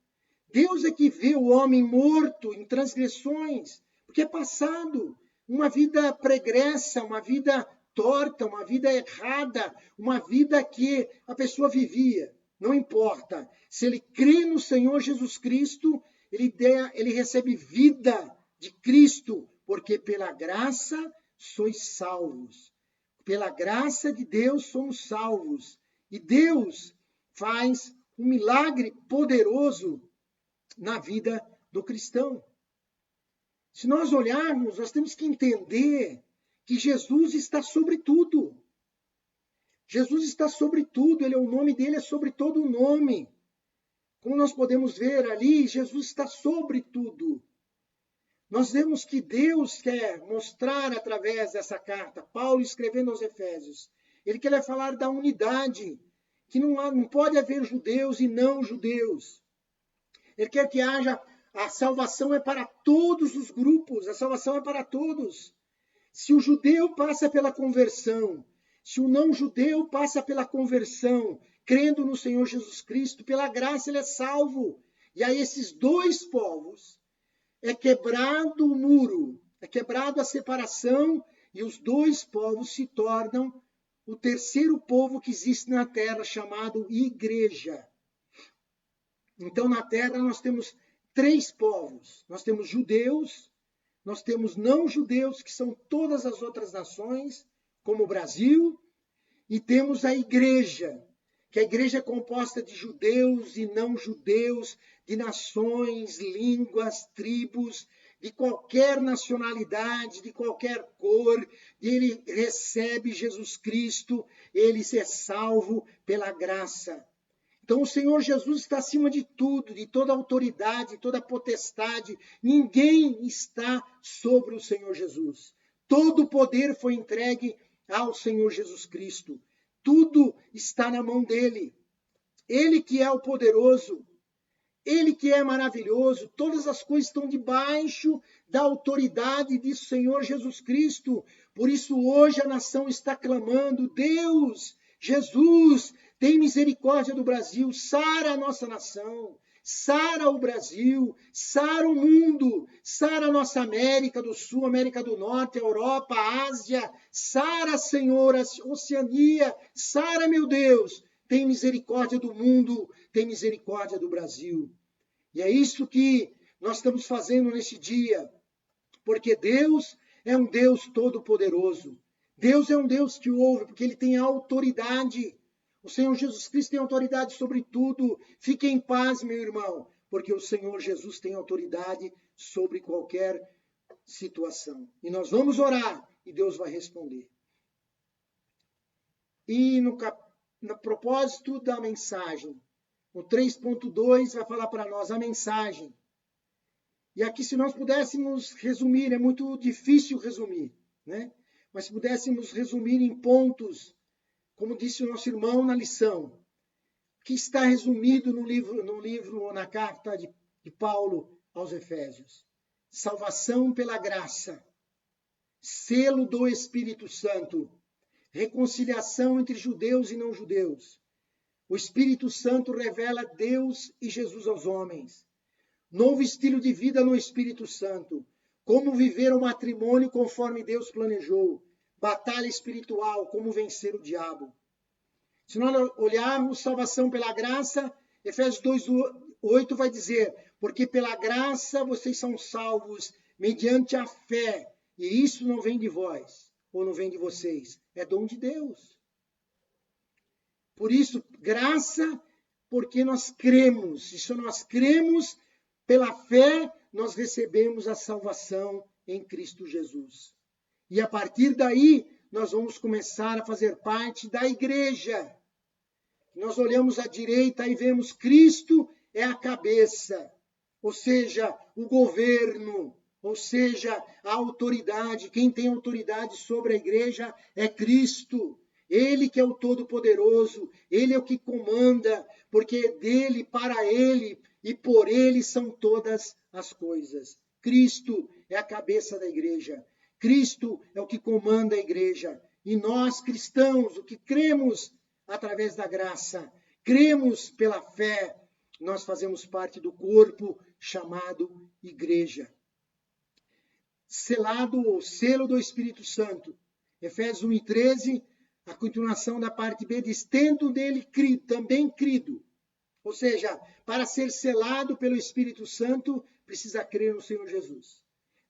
Deus é que vê o homem morto em transgressões, porque é passado uma vida pregressa, uma vida torta, uma vida errada, uma vida que a pessoa vivia. Não importa. Se ele crê no Senhor Jesus Cristo, ele recebe vida de Cristo, porque pela graça sois salvos. Pela graça de Deus somos salvos. E Deus faz um milagre poderoso na vida do cristão. Se nós olharmos, nós temos que entender que Jesus está sobre tudo. Jesus está sobre tudo, o nome dele é sobre todo o nome. Como nós podemos ver ali, Jesus está sobre tudo. Nós vemos que Deus quer mostrar através dessa carta, Paulo escrevendo aos Efésios, ele quer falar da unidade, que não pode haver judeus e não judeus. Ele quer que haja, a salvação é para todos os grupos, a salvação é para todos. Se o judeu passa pela conversão, se o não judeu passa pela conversão, crendo no Senhor Jesus Cristo, pela graça ele é salvo. E a esses dois povos é quebrado o muro, é quebrado a separação, e os dois povos se tornam o terceiro povo que existe na terra, chamado igreja. Então, na terra, nós temos três povos. Nós temos judeus, nós temos não judeus, que são todas as outras nações, como o Brasil, e temos a igreja, que a igreja é composta de judeus e não judeus, de nações, línguas, tribos, de qualquer nacionalidade, de qualquer cor, ele recebe Jesus Cristo, ele é salvo pela graça. Então o Senhor Jesus está acima de tudo, de toda autoridade, de toda potestade. Ninguém está sobre o Senhor Jesus. Todo o poder foi entregue ao Senhor Jesus Cristo. Tudo está na mão dele. Ele que é o poderoso, ele que é maravilhoso, todas as coisas estão debaixo da autoridade do Senhor Jesus Cristo. Por isso hoje a nação está clamando: Deus, Jesus, tem misericórdia do Brasil, sara a nossa nação, sara o Brasil, sara o mundo, sara a nossa América do Sul, América do Norte, Europa, Ásia, sara, Senhor, a Oceania, sara, meu Deus, tem misericórdia do mundo, tem misericórdia do Brasil. E é isso que nós estamos fazendo nesse dia, porque Deus é um Deus todo-poderoso. Deus é um Deus que ouve, porque Ele tem autoridade. O Senhor Jesus Cristo tem autoridade sobre tudo. Fique em paz, meu irmão, porque o Senhor Jesus tem autoridade sobre qualquer situação. E nós vamos orar e Deus vai responder. E no propósito da mensagem, o 3.2 vai falar para nós a mensagem. E aqui, se nós pudéssemos resumir, é muito difícil resumir, né? Mas se pudéssemos resumir em pontos, como disse o nosso irmão na lição, que está resumido no livro ou na carta de Paulo aos Efésios. Salvação pela graça, selo do Espírito Santo, reconciliação entre judeus e não judeus. O Espírito Santo revela Deus e Jesus aos homens. Novo estilo de vida no Espírito Santo. Como viver o matrimônio conforme Deus planejou. Batalha espiritual, como vencer o diabo. Se nós olharmos salvação pela graça, Efésios 2:8 vai dizer: porque pela graça vocês são salvos mediante a fé, e isso não vem de vós, ou não vem de vocês, é dom de Deus. Por isso, graça, porque nós cremos, e se nós cremos, pela fé, nós recebemos a salvação em Cristo Jesus. E a partir daí, nós vamos começar a fazer parte da igreja. Nós olhamos à direita e vemos Cristo é a cabeça, ou seja, o governo, ou seja, a autoridade. Quem tem autoridade sobre a igreja é Cristo. Ele que é o Todo-Poderoso, Ele é o que comanda, porque dele, para Ele e por Ele são todas as coisas. Cristo é a cabeça da igreja. Cristo é o que comanda a igreja. E nós, cristãos, o que cremos através da graça, cremos pela fé, nós fazemos parte do corpo chamado igreja. Selado ou selo do Espírito Santo. Efésios 1:13, a continuação da parte B diz: tendo nele crido, também crido. Ou seja, para ser selado pelo Espírito Santo, precisa crer no Senhor Jesus.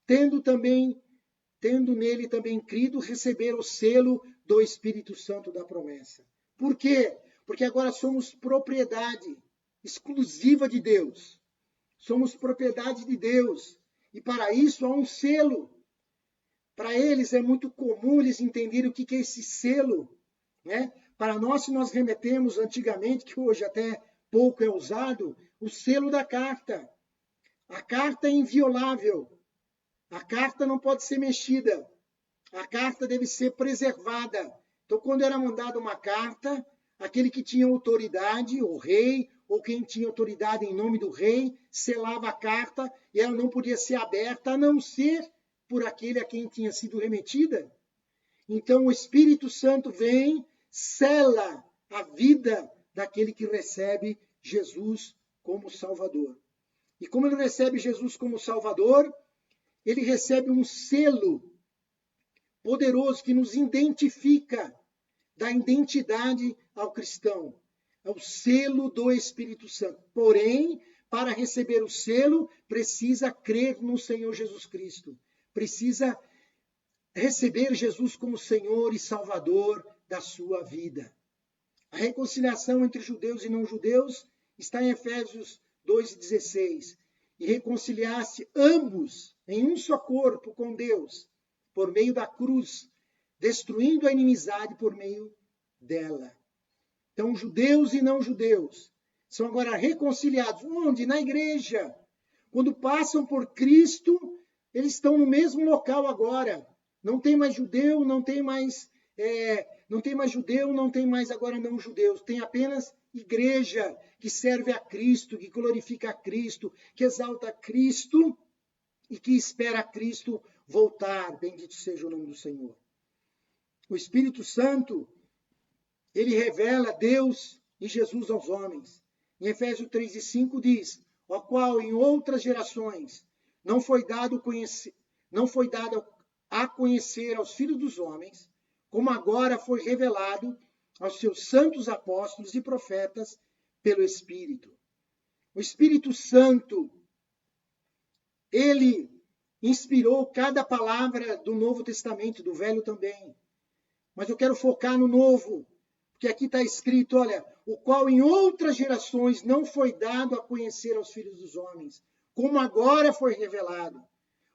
Tendo nele também crido, receber o selo do Espírito Santo da promessa. Por quê? Porque agora somos propriedade exclusiva de Deus. Somos propriedade de Deus. E para isso há um selo. Para eles é muito comum eles entenderem o que é esse selo, né? Para nós, se nós remetemos antigamente, que hoje até pouco é usado, o selo da carta. A carta é inviolável. A carta não pode ser mexida. A carta deve ser preservada. Então, quando era mandada uma carta, aquele que tinha autoridade, o rei, ou quem tinha autoridade em nome do rei, selava a carta e ela não podia ser aberta, a não ser por aquele a quem tinha sido remetida. Então, o Espírito Santo vem, sela a vida daquele que recebe Jesus como Salvador. E como ele recebe Jesus como Salvador, ele recebe um selo poderoso que nos identifica, dá identidade ao cristão. É o selo do Espírito Santo. Porém, para receber o selo, precisa crer no Senhor Jesus Cristo. Precisa receber Jesus como Senhor e Salvador da sua vida. A reconciliação entre judeus e não judeus está em Efésios 2:16. E reconciliar-se ambos em um só corpo com Deus, por meio da cruz, destruindo a inimizade por meio dela. Então, judeus e não judeus, são agora reconciliados. Onde? Na igreja. Quando passam por Cristo, eles estão no mesmo local agora. Não tem mais judeu, não tem mais judeu, não tem mais agora não judeus. Tem apenas igreja que serve a Cristo, que glorifica a Cristo, que exalta a Cristo e que espera a Cristo voltar. Bendito seja o nome do Senhor. O Espírito Santo, ele revela Deus e Jesus aos homens. Em Efésios 3:5 diz: ao qual em outras gerações não foi dado a conhecer aos filhos dos homens, como agora foi revelado aos seus santos apóstolos e profetas pelo Espírito. O Espírito Santo, ele inspirou cada palavra do Novo Testamento, do Velho também. Mas eu quero focar no Novo, porque aqui está escrito, olha, o qual em outras gerações não foi dado a conhecer aos filhos dos homens, como agora foi revelado.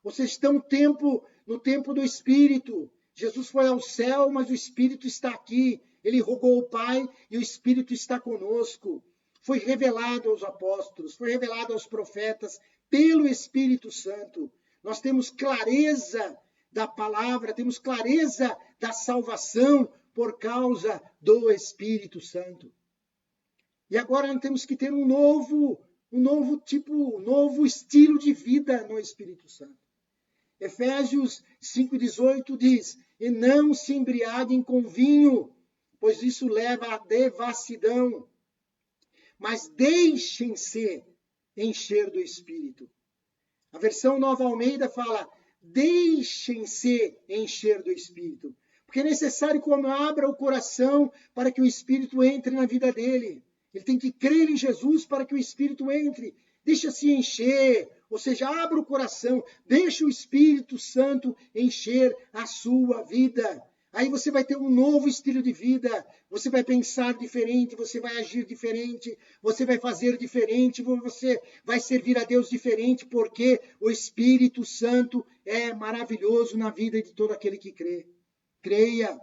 Vocês estão no tempo do Espírito. Jesus foi ao céu, mas o Espírito está aqui. Ele rogou ao Pai e o Espírito está conosco. Foi revelado aos apóstolos, foi revelado aos profetas pelo Espírito Santo. Nós temos clareza da palavra, temos clareza da salvação por causa do Espírito Santo. E agora nós temos que ter um novo estilo de vida no Espírito Santo. Efésios 5:18 diz: e não se embriaguem com vinho, pois isso leva à devassidão, mas deixem-se encher do Espírito. A versão Nova Almeida fala: deixem-se encher do Espírito. Porque é necessário que o homem abra o coração para que o Espírito entre na vida dele. Ele tem que crer em Jesus para que o Espírito entre. Deixa-se encher, ou seja, abra o coração, deixa o Espírito Santo encher a sua vida. Aí você vai ter um novo estilo de vida, você vai pensar diferente, você vai agir diferente, você vai fazer diferente, você vai servir a Deus diferente, porque o Espírito Santo é maravilhoso na vida de todo aquele que crê. Creia,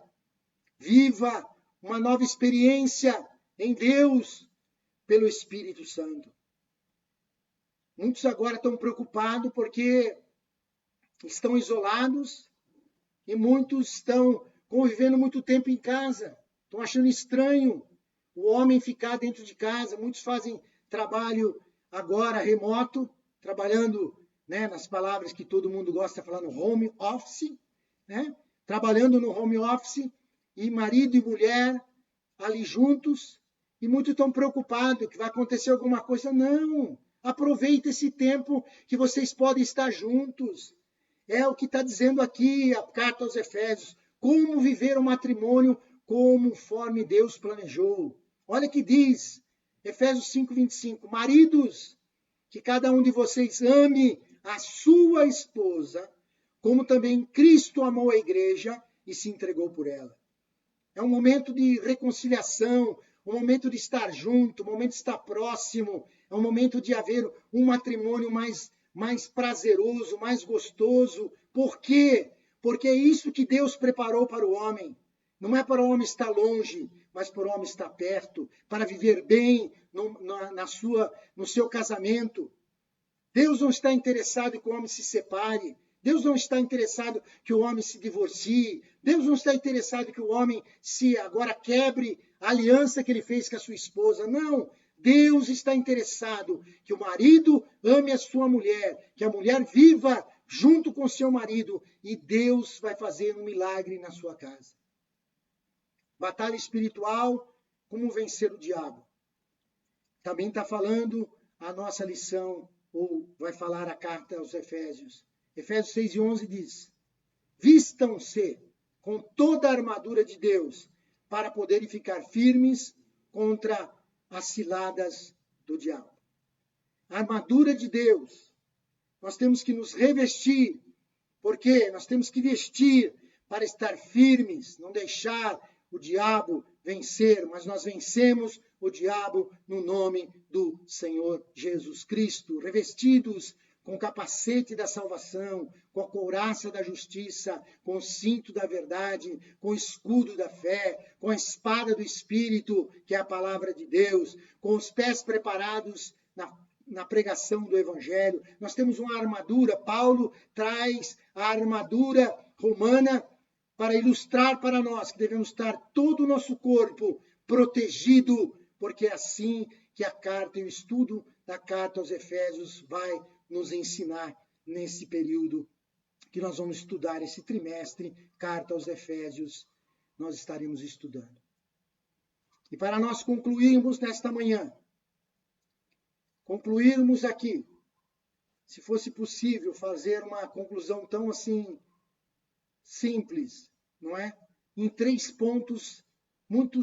viva uma nova experiência em Deus pelo Espírito Santo. Muitos agora estão preocupados porque estão isolados e muitos estão convivendo muito tempo em casa. Estão achando estranho o homem ficar dentro de casa. Muitos fazem trabalho agora remoto, trabalhando, nas palavras que todo mundo gosta de falar, no home office, trabalhando no home office, e marido e mulher ali juntos, e muitos estão preocupados que vai acontecer alguma coisa. Não! Aproveita esse tempo que vocês podem estar juntos. É o que está dizendo aqui a carta aos Efésios. Como viver um matrimônio conforme Deus planejou. Olha que diz, Efésios 5:25. Maridos, que cada um de vocês ame a sua esposa, como também Cristo amou a igreja e se entregou por ela. É um momento de reconciliação, um momento de estar junto, um momento de estar próximo, é um momento de haver um matrimônio mais prazeroso, mais gostoso. Por quê? Porque é isso que Deus preparou para o homem. Não é para o homem estar longe, mas para o homem estar perto, para viver bem no seu casamento. Deus não está interessado em que o homem se separe. Deus não está interessado que o homem se divorcie. Deus não está interessado que o homem se agora quebre a aliança que ele fez com a sua esposa. Não. Deus está interessado que o marido ame a sua mulher, que a mulher viva junto com seu marido, e Deus vai fazer um milagre na sua casa. Batalha espiritual, como vencer o diabo. Também está falando a nossa lição, ou vai falar a carta aos Efésios. Efésios 6:11 diz: vistam-se com toda a armadura de Deus, para poderem ficar firmes contra as ciladas do diabo. A armadura de Deus. Nós temos que nos revestir, porque nós temos que vestir para estar firmes, não deixar o diabo vencer, mas nós vencemos o diabo no nome do Senhor Jesus Cristo, revestidos com o capacete da salvação, com a couraça da justiça, com o cinto da verdade, com o escudo da fé, com a espada do Espírito, que é a palavra de Deus, com os pés preparados na pregação do Evangelho. Nós temos uma armadura. Paulo traz a armadura romana para ilustrar para nós que devemos estar todo o nosso corpo protegido, porque é assim que a carta e o estudo da carta aos Efésios vai nos ensinar nesse período que nós vamos estudar esse trimestre, carta aos Efésios, nós estaremos estudando. E para nós concluirmos nesta manhã, concluirmos aqui, se fosse possível fazer uma conclusão tão assim simples, não é? Em 3 pontos muito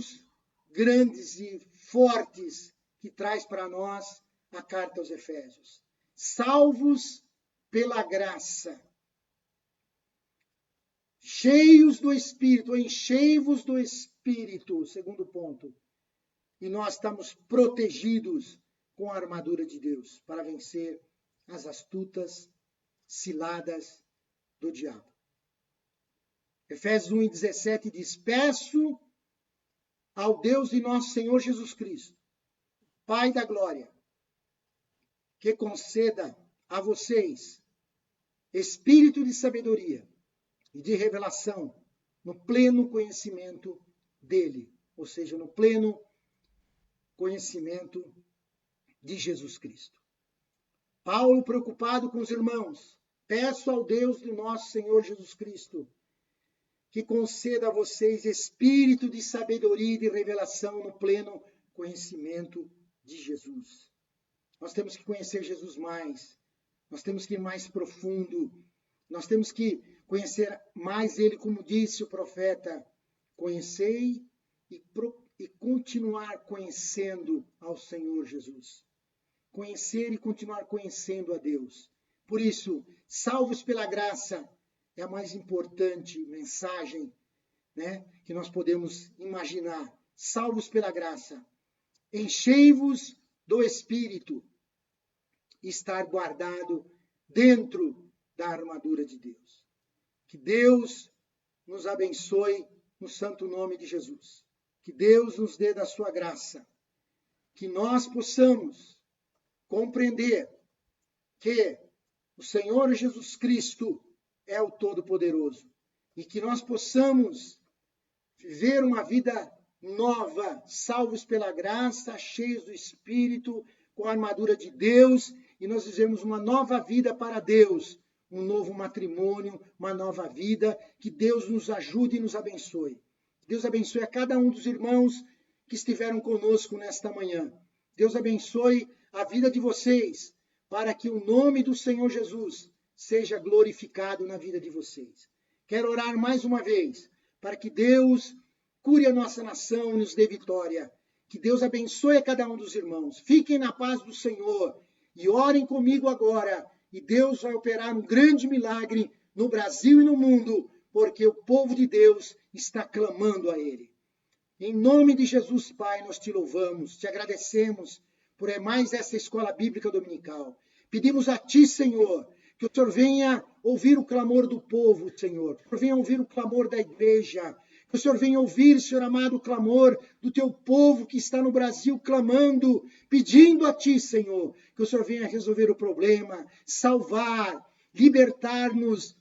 grandes e fortes que traz para nós a carta aos Efésios. Salvos pela graça, cheios do Espírito, enchei-vos do Espírito, segundo ponto. E nós estamos protegidos com a armadura de Deus para vencer as astutas ciladas do diabo. Efésios 1:17 diz: peço ao Deus de nosso Senhor Jesus Cristo, Pai da glória, que conceda a vocês espírito de sabedoria e de revelação no pleno conhecimento dele, ou seja, no pleno conhecimento de Jesus Cristo. Paulo, preocupado com os irmãos, peço ao Deus do nosso Senhor Jesus Cristo que conceda a vocês espírito de sabedoria e de revelação no pleno conhecimento de Jesus. Nós temos que conhecer Jesus mais, nós temos que ir mais profundo, nós temos que conhecer mais ele, como disse o profeta, conhecei e continuar conhecendo ao Senhor Jesus. Conhecer e continuar conhecendo a Deus. Por isso, salvos pela graça é a mais importante mensagem, né, que nós podemos imaginar. Salvos pela graça. Enchei-vos do Espírito. Estar guardado dentro da armadura de Deus. Que Deus nos abençoe no santo nome de Jesus. Que Deus nos dê da sua graça. Que nós possamos compreender que o Senhor Jesus Cristo é o Todo-Poderoso. E que nós possamos viver uma vida nova, salvos pela graça, cheios do Espírito, com a armadura de Deus, e nós vivemos uma nova vida para Deus, um novo matrimônio, uma nova vida. Que Deus nos ajude e nos abençoe. Deus abençoe a cada um dos irmãos que estiveram conosco nesta manhã. Deus abençoe a vida de vocês, para que o nome do Senhor Jesus seja glorificado na vida de vocês. Quero orar mais uma vez, para que Deus cure a nossa nação e nos dê vitória. Que Deus abençoe a cada um dos irmãos. Fiquem na paz do Senhor e orem comigo agora. E Deus vai operar um grande milagre no Brasil e no mundo, porque o povo de Deus está clamando a Ele. Em nome de Jesus, Pai, nós te louvamos, te agradecemos por mais essa escola bíblica dominical. Pedimos a Ti, Senhor, que o Senhor venha ouvir o clamor do povo, Senhor. Que o Senhor venha ouvir o clamor da igreja. Que o Senhor venha ouvir, Senhor amado, o clamor do Teu povo que está no Brasil clamando, pedindo a Ti, Senhor. Que o Senhor venha resolver o problema, salvar, libertar-nos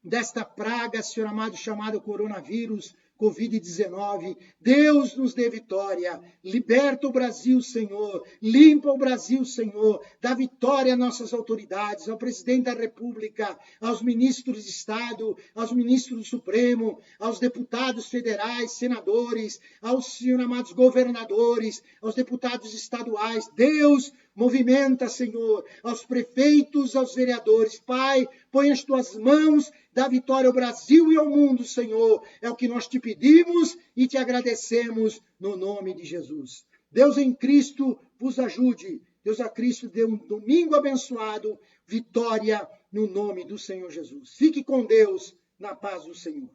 desta praga, Senhor amado, chamada coronavírus, Covid-19. Deus nos dê vitória. Liberta o Brasil, Senhor. Limpa o Brasil, Senhor. Dá vitória às nossas autoridades, ao presidente da República, aos ministros de Estado, aos ministros do Supremo, aos deputados federais, senadores, aos, Senhor amados, governadores, aos deputados estaduais. Deus, movimenta, Senhor, aos prefeitos, aos vereadores. Pai, põe as Tuas mãos, dá vitória ao Brasil e ao mundo, Senhor. É o que nós te pedimos e te agradecemos no nome de Jesus. Deus em Cristo vos ajude. Deus a Cristo dê um domingo abençoado. Vitória no nome do Senhor Jesus. Fique com Deus, na paz do Senhor.